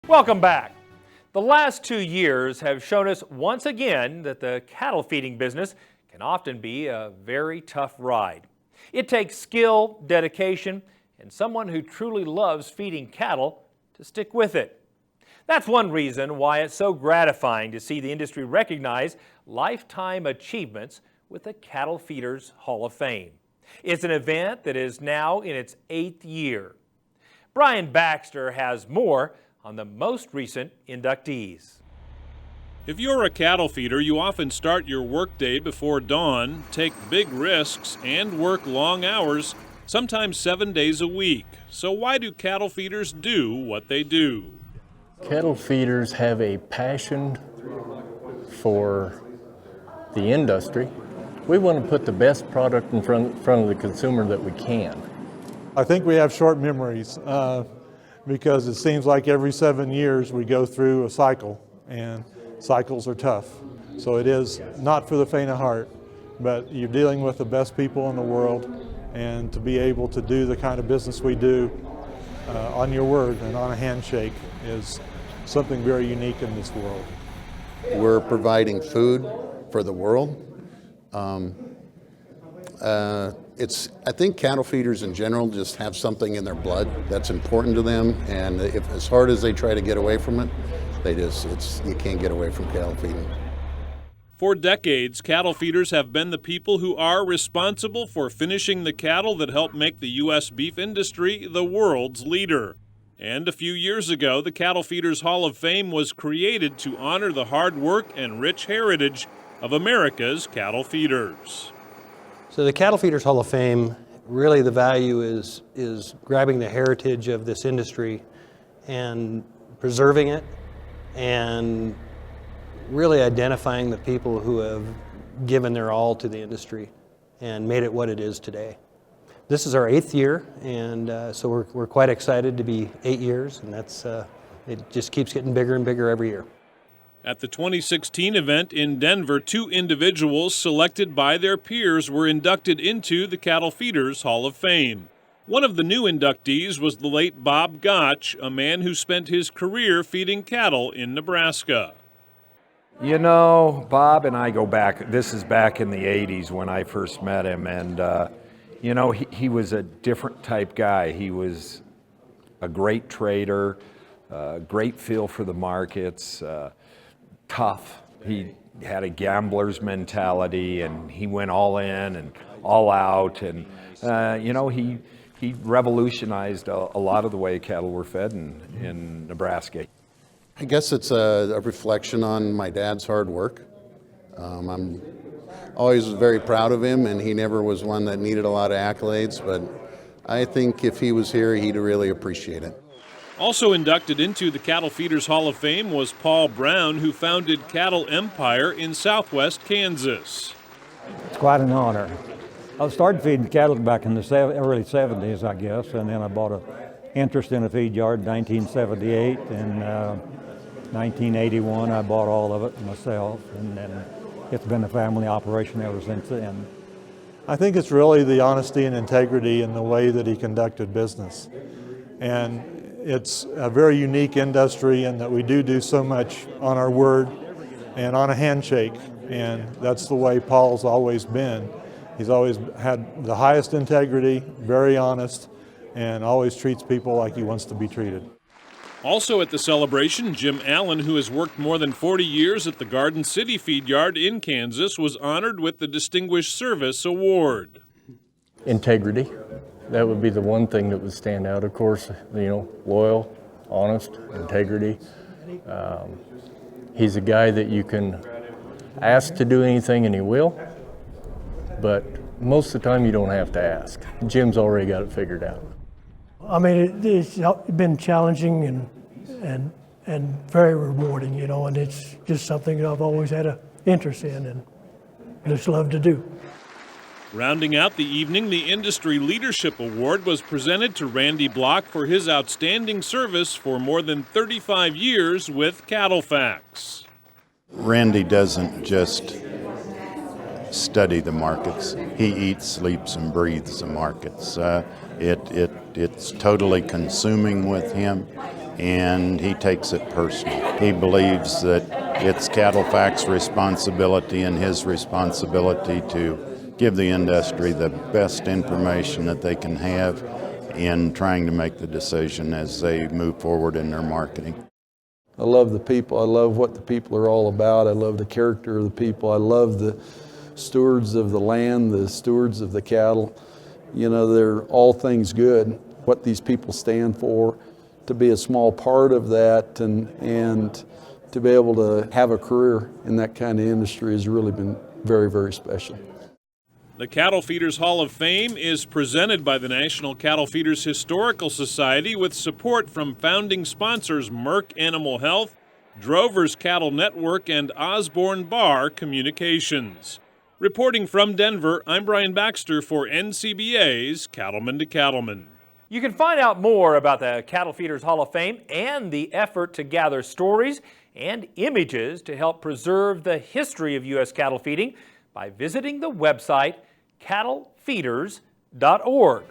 Welcome back. The last 2 years have shown us once again that the cattle feeding business can often be a very tough ride. It takes skill, dedication, and someone who truly loves feeding cattle to stick with it. That's one reason why it's so gratifying to see the industry recognize lifetime achievements with the Cattle Feeders Hall of Fame. It's an event that is now in its 8th year. Brian Baxter has more on the most recent inductees. If you're a cattle feeder, you often start your workday before dawn, take big risks, and work long hours, sometimes 7 days a week. So why do cattle feeders do what they do? Cattle feeders have a passion for the industry. We want to put the best product in front of the consumer that we can. I think we have short memories because it seems like every 7 years we go through a cycle, and cycles are tough. So it is not for the faint of heart, but you're dealing with the best people in the world, and to be able to do the kind of business we do on your word and on a handshake is something very unique in this world. We're providing food for the world. I think cattle feeders in general just have something in their blood that's important to them, and if as hard as they try to get away from it, you can't get away from cattle feeding. For decades, cattle feeders have been the people who are responsible for finishing the cattle that help make the U.S. beef industry the world's leader. And a few years ago, the Cattle Feeders Hall of Fame was created to honor the hard work and rich heritage of America's cattle feeders. So the Cattle Feeders Hall of Fame, really the value is grabbing the heritage of this industry and preserving it, and really identifying the people who have given their all to the industry and made it what it is today. This is our 8th year, and so we're quite excited to be 8 years, and it just keeps getting bigger and bigger every year. At the 2016 event in Denver, 2 individuals selected by their peers were inducted into the Cattle Feeders Hall of Fame. One of the new inductees was the late Bob Koch, a man who spent his career feeding cattle in Nebraska. You know, Bob and I go back, this is back in the 80s when I first met him, and you know, he was a different type guy. He was a great trader, great feel for the markets, tough. He had a gambler's mentality, and he went all in and all out, and you know, he revolutionized a lot of the way cattle were fed in Nebraska. I guess it's a reflection on my dad's hard work. I'm always very proud of him, and he never was one that needed a lot of accolades, but I think if he was here, he'd really appreciate it. Also inducted into the Cattle Feeders Hall of Fame was Paul Brown, who founded Cattle Empire in southwest Kansas. It's quite an honor. I started feeding cattle back in the early 70s, I guess, and then I bought an interest in a feed yard in 1978, and 1981 I bought all of it myself, and then it's been a family operation ever since then. I think it's really the honesty and integrity in the way that he conducted business. And it's a very unique industry in that we do so much on our word and on a handshake, and that's the way Paul's always been. He's always had the highest integrity, very honest, and always treats people like he wants to be treated. Also at the celebration, Jim Allen, who has worked more than 40 years at the Garden City Feed Yard in Kansas, was honored with the Distinguished Service Award. Integrity, that would be the one thing that would stand out. Of course, you know, loyal, honest, integrity. He's a guy that you can ask to do anything and he will, but most of the time you don't have to ask. Jim's already got it figured out. I mean, it's been challenging and very rewarding, you know, and it's just something that I've always had an interest in and just love to do. Rounding out the evening, the Industry Leadership Award was presented to Randy Block for his outstanding service for more than 35 years with Cattle Facts. Randy doesn't just study the markets. He eats, sleeps, and breathes the markets. It's totally consuming with him, and he takes it personal. He believes that it's CattleFact's responsibility and his responsibility to give the industry the best information that they can have in trying to make the decision as they move forward in their marketing. I love the people. I love what the people are all about. I love the character of the people. I love the stewards of the land, the stewards of the cattle. You know, they're all things good, what these people stand for. To be a small part of that and to be able to have a career in that kind of industry has really been very, very special. The Cattle Feeders Hall of Fame is presented by the National Cattle Feeders Historical Society with support from founding sponsors Merck Animal Health, Drover's Cattle Network, and Osborne Barr Communications. Reporting from Denver, I'm Brian Baxter for NCBA's Cattlemen to Cattlemen. You can find out more about the Cattle Feeders Hall of Fame and the effort to gather stories and images to help preserve the history of U.S. cattle feeding by visiting the website cattlefeeders.org.